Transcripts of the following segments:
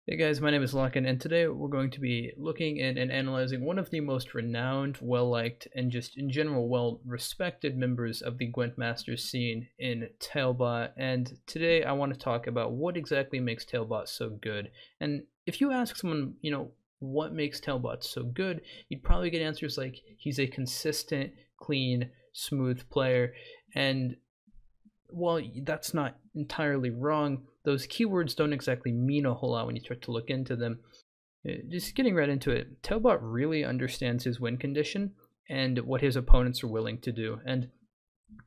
Hey guys, my name is Lockin, and today we're going to be looking at and analyzing one of the most renowned, well-liked, and just in general well-respected members of the Gwent Masters scene in Tailbot. And today I want to talk about what exactly makes Tailbot so good. And if you ask someone, what makes Tailbot so good, you'd probably get answers like he's a consistent, clean, smooth player. And while that's not entirely wrong, those keywords don't exactly mean a whole lot when you start to look into them. Just getting right into it, Tailbot really understands his win condition and what his opponents are willing to do. And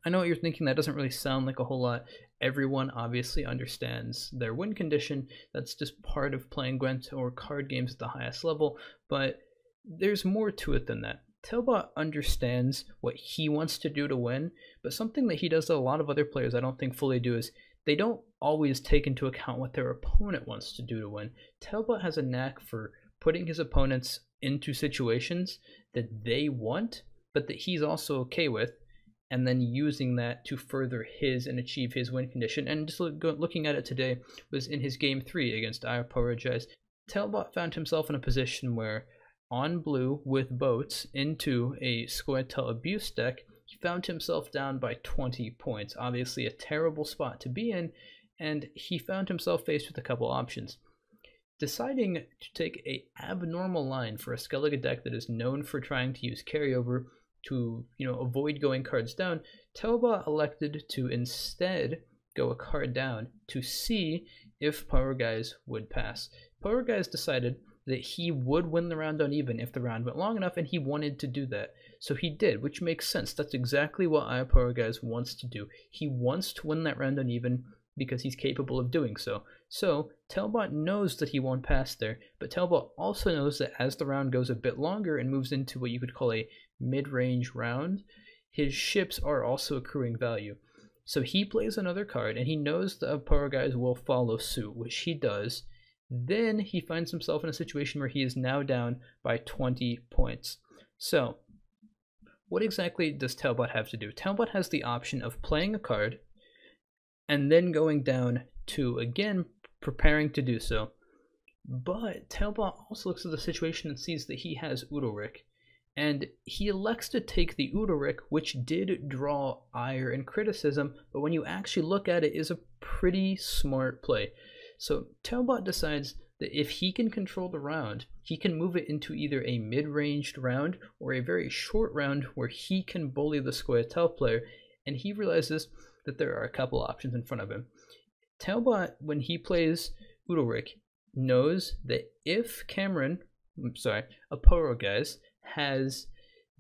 I know what you're thinking, that doesn't really sound like a whole lot. Everyone obviously understands their win condition. That's just part of playing Gwent or card games at the highest level, but there's more to it than that. Tailbot understands what he wants to do to win, but something that he does that a lot of other players I don't think fully do is they don't always take into account what their opponent wants to do to win. Tailbot has a knack for putting his opponents into situations that they want, but that he's also okay with, and then using that to further his and achieve his win condition. And just looking at it today was in his game 3 against I Apologize. Tailbot found himself in a position where on blue with boats into a Squirtle abuse deck, he found himself down by 20 points. Obviously a terrible spot to be in, and he found himself faced with a couple options. Deciding to take a abnormal line for a Skellige deck that is known for trying to use carryover to avoid going cards down, Tailbot elected to instead go a card down to see if Power Guys would pass. Power Guys decided that he would win the round uneven if the round went long enough, and he wanted to do that. So he did, which makes sense. That's exactly what Power Guys wants to do. He wants to win that round uneven because he's capable of doing so. So Tailbot knows that he won't pass there, but Tailbot also knows that as the round goes a bit longer and moves into what you could call a mid-range round, his ships are also accruing value. So he plays another card, and he knows that Power Guys will follow suit, which he does. Then he finds himself in a situation where he is now down by 20 points. So, what exactly does Tailbot have to do? Tailbot has the option of playing a card and then going down to, again, preparing to do so. But Tailbot also looks at the situation and sees that he has Udalryk, and he elects to take the Udalryk, which did draw ire and criticism, but when you actually look at it, is a pretty smart play. So Tailbot decides that if he can control the round, he can move it into either a mid-ranged round or a very short round where he can bully the Squirtle player, and he realizes that there are a couple options in front of him. Tailbot, when he plays Udalryk, knows that if Power Guys has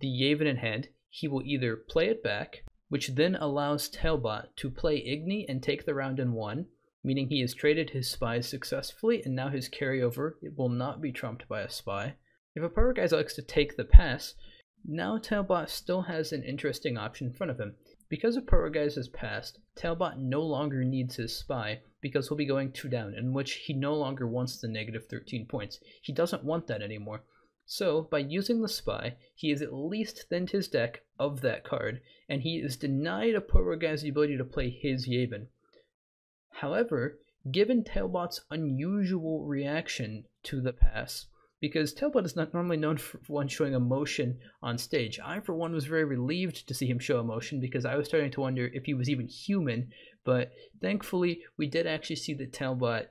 the Yavin in hand, he will either play it back, which then allows Tailbot to play Igni and take the round in one, meaning he has traded his spies successfully, and now his carryover will not be trumped by a spy. If a Power Guy likes to take the pass, now Tailbot still has an interesting option in front of him. Because a Power Guy has passed, Tailbot no longer needs his spy, because he'll be going 2 down, in which he no longer wants the negative 13 points. He doesn't want that anymore. So, by using the spy, he has at least thinned his deck of that card, and he is denied a Power Guy's ability to play his Yavin. However, given Tailbot's unusual reaction to the pass, because Tailbot is not normally known for one showing emotion on stage, I for one was very relieved to see him show emotion because I was starting to wonder if he was even human, but thankfully we did actually see that Tailbot,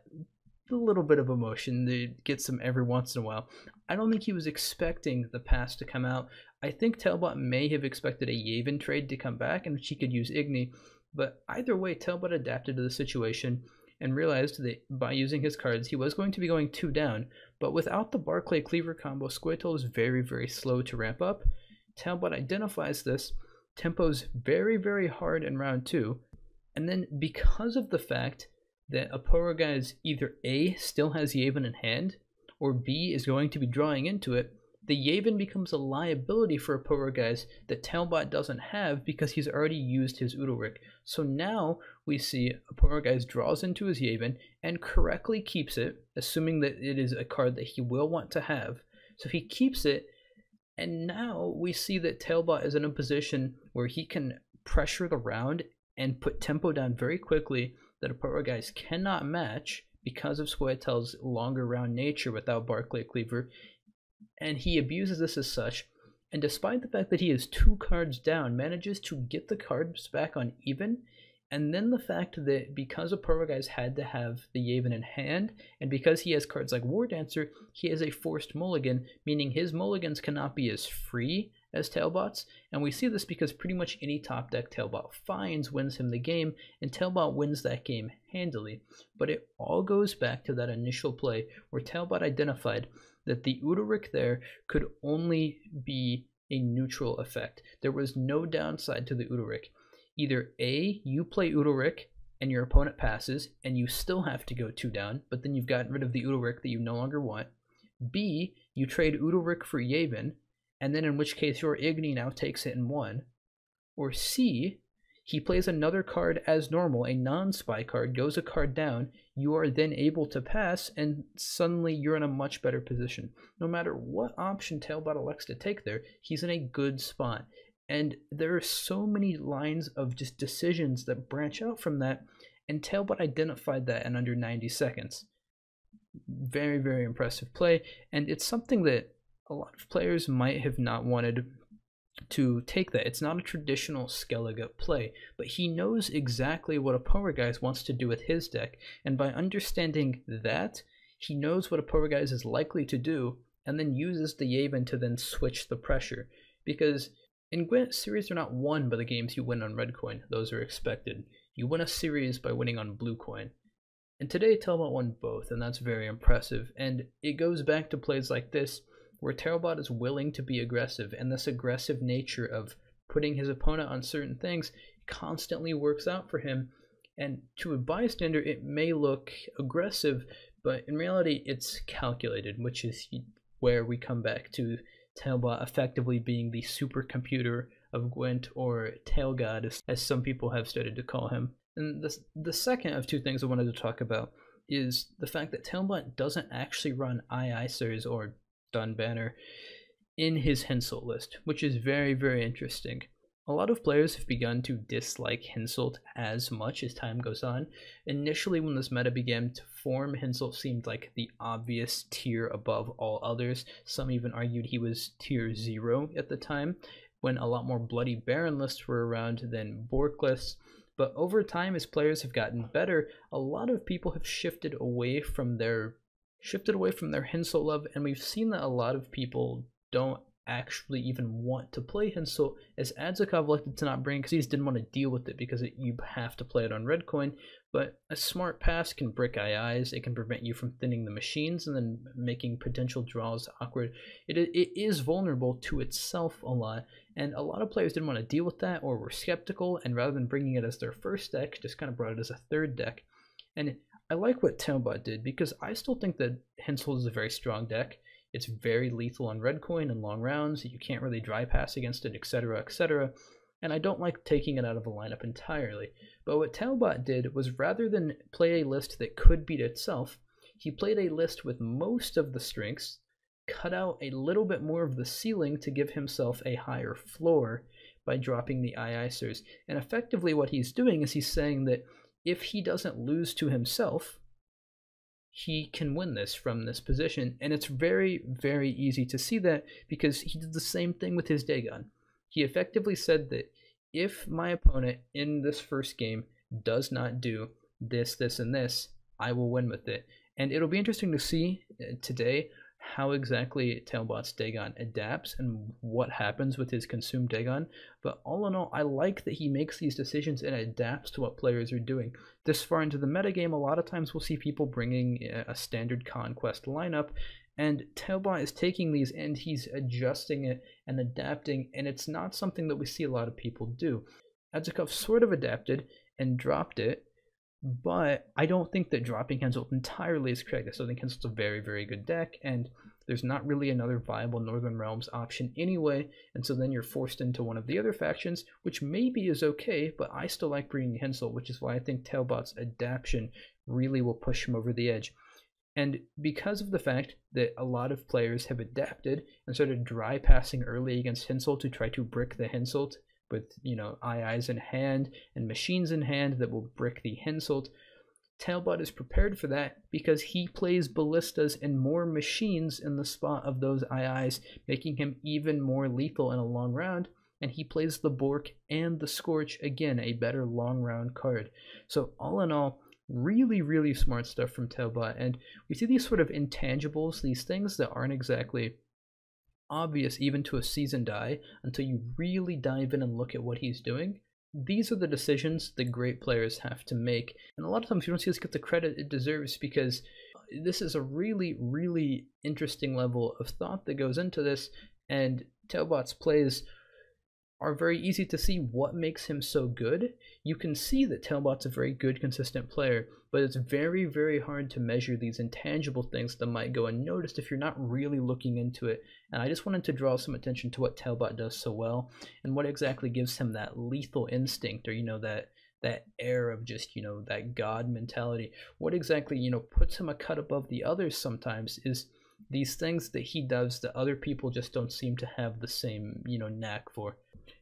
a little bit of emotion, that gets him every once in a while. I don't think he was expecting the pass to come out. I think Tailbot may have expected a Yavin trade to come back in which he could use Igni. But either way, Tailbot adapted to the situation and realized that by using his cards, he was going to be going 2 down, but without the Barclay Cleaver combo, Squirtle is very, very slow to ramp up. Tailbot identifies this, tempos very, very hard in round 2, and then because of the fact that a Power Guy either A, still has Yavin in hand, or B, is going to be drawing into it, the Yavin becomes a liability for a Power Guys that Tailbot doesn't have because he's already used his Udalryk. So now we see a Power Guys draws into his Yavin and correctly keeps it, assuming that it is a card that he will want to have. So he keeps it, and now we see that Tailbot is in a position where he can pressure the round and put tempo down very quickly that a Power Guys cannot match because of Scoia'tael's longer round nature without Barclay Cleaver, and he abuses this as such. And despite the fact that he is 2 cards down, manages to get the cards back on even. And then the fact that because Oporegeis had to have the Yavin in hand, and because he has cards like War Dancer, he has a forced mulligan, meaning his mulligans cannot be as free as Tailbot's. And we see this because pretty much any top deck Tailbot finds wins him the game, and Tailbot wins that game handily. But it all goes back to that initial play where Tailbot identified that the Udalryk there could only be a neutral effect. There was no downside to the Udalryk. Either A, you play Udalryk and your opponent passes and you still have to go 2 down, but then you've gotten rid of the Udalryk that you no longer want. B, you trade Udalryk for Yavin, and then in which case your Igni now takes it in 1. Or C, he plays another card as normal, a non-spy card, goes a card down, you are then able to pass, and suddenly you're in a much better position. No matter what option Tailbot elects to take there, he's in a good spot. And there are so many lines of just decisions that branch out from that, and Tailbot identified that in under 90 seconds. Very, very impressive play, and it's something that a lot of players might have not wanted to take that. It's not a traditional Skellige play, but he knows exactly what Oporegeis wants to do with his deck, and by understanding that, he knows what Oporegeis is likely to do, and then uses the Yavin to then switch the pressure. Because in Gwent, series are not won by the games you win on red coin. Those are expected. You win a series by winning on blue coin. And today, Tailbot won both, and that's very impressive. And it goes back to plays like this, where Tailbot is willing to be aggressive, and this aggressive nature of putting his opponent on certain things constantly works out for him. And to a bystander, it may look aggressive, but in reality, it's calculated, which is where we come back to Tailbot effectively being the supercomputer of Gwent, or Tailgod, as some people have started to call him. And the second of 2 things I wanted to talk about is the fact that Tailbot doesn't actually run Sirs or Dunbanner in his Henselt list, which is very, very interesting. A lot of players have begun to dislike Henselt as much as time goes on. Initially, when this meta began to form, Henselt seemed like the obvious tier above all others. Some even argued he was tier 0 at the time, when a lot more Bloody Baron lists were around than Bork lists. But over time, as players have gotten better, a lot of people have shifted away from their Henselt love, and we've seen that a lot of people don't actually even want to play Henselt, as Adzakov elected to not bring it because he just didn't want to deal with it because you have to play it on red coin. But a smart pass can brick IIs, it can prevent you from thinning the machines and then making potential draws awkward. It is vulnerable to itself a lot, and a lot of players didn't want to deal with that or were skeptical, and rather than bringing it as their first deck, just kind of brought it as a third deck. And I like what Tailbot did, because I still think that Henselt is a very strong deck. It's very lethal on red coin and long rounds. You can't really dry pass against it, etc., etc. And I don't like taking it out of a lineup entirely. But what Tailbot did was, rather than play a list that could beat itself, he played a list with most of the strengths, cut out a little bit more of the ceiling to give himself a higher floor by dropping the Sirs. And effectively what he's doing is he's saying that if he doesn't lose to himself, he can win this from this position. And it's very, very easy to see that, because he did the same thing with his Dagon. He effectively said that if my opponent in this first game does not do this, this, and this, I will win with it. And it'll be interesting to see today how exactly Tailbot's Dagon adapts and what happens with his consumed Dagon. But all in all, I like that he makes these decisions and adapts to what players are doing. This far into the metagame, a lot of times we'll see people bringing a standard Conquest lineup, and Tailbot is taking these and he's adjusting it and adapting, and it's not something that we see a lot of people do. Adzakov sort of adapted and dropped it, but I don't think that dropping Henselt entirely is correct. I still think Henselt's a very, very good deck, and there's not really another viable Northern Realms option anyway, and so then you're forced into one of the other factions, which maybe is okay, but I still like bringing Henselt, which is why I think Tailbot's adaptation really will push him over the edge. And because of the fact that a lot of players have adapted and started dry passing early against Henselt to try to brick the Henselt with, IIs in hand and machines in hand that will brick the Henselt, Tailbot is prepared for that because he plays ballistas and more machines in the spot of those IIs, making him even more lethal in a long round. And he plays the Bork and the Scorch, again, a better long round card. So all in all, really, really smart stuff from Tailbot. And we see these sort of intangibles, these things that aren't exactly obvious even to a seasoned eye until you really dive in and look at what he's doing. These are the decisions that great players have to make, and a lot of times you don't see this get the credit it deserves, because this is a really, really interesting level of thought that goes into this, and Tailbot's plays are very easy to see what makes him so good. You can see that Tailbot's a very good, consistent player, but it's very, very hard to measure these intangible things that might go unnoticed if you're not really looking into it. And I just wanted to draw some attention to what Tailbot does so well, and what exactly gives him that lethal instinct, or, you know, that air of just, you know, that god mentality. What exactly, you know, puts him a cut above the others sometimes is these things that he does that other people just don't seem to have the same, you know, knack for.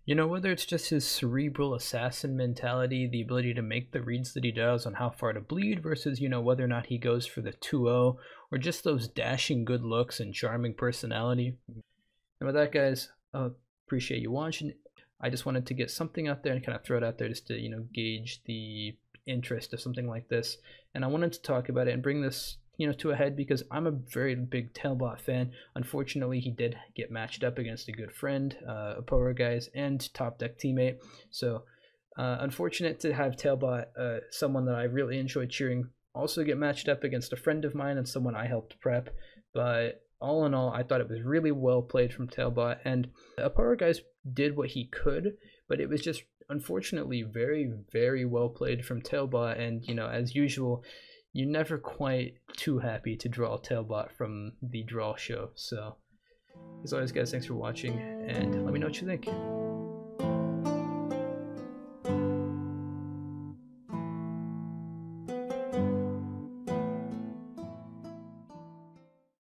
You know, whether it's just his cerebral assassin mentality, the ability to make the reads that he does on how far to bleed versus, you know, whether or not he goes for the 2-0, or just those dashing good looks and charming personality. And with that, guys, appreciate you watching. I just wanted to get something out there and kind of throw it out there just to, you know, gauge the interest of something like this. And I wanted to talk about it and bring this, you know, to a head because I'm a very big Tailbot fan. Unfortunately, he did get matched up against a good friend, Apora guys, and top deck teammate. So unfortunate to have Tailbot, someone that I really enjoy cheering, also get matched up against a friend of mine and someone I helped prep. But all in all, I thought it was really well played from Tailbot, and Apora guys did what he could, but it was just unfortunately very, very well played from Tailbot. And, you know, as usual, you're never quite too happy to draw Tailbot from the draw show. So, as always, guys, thanks for watching, and let me know what you think.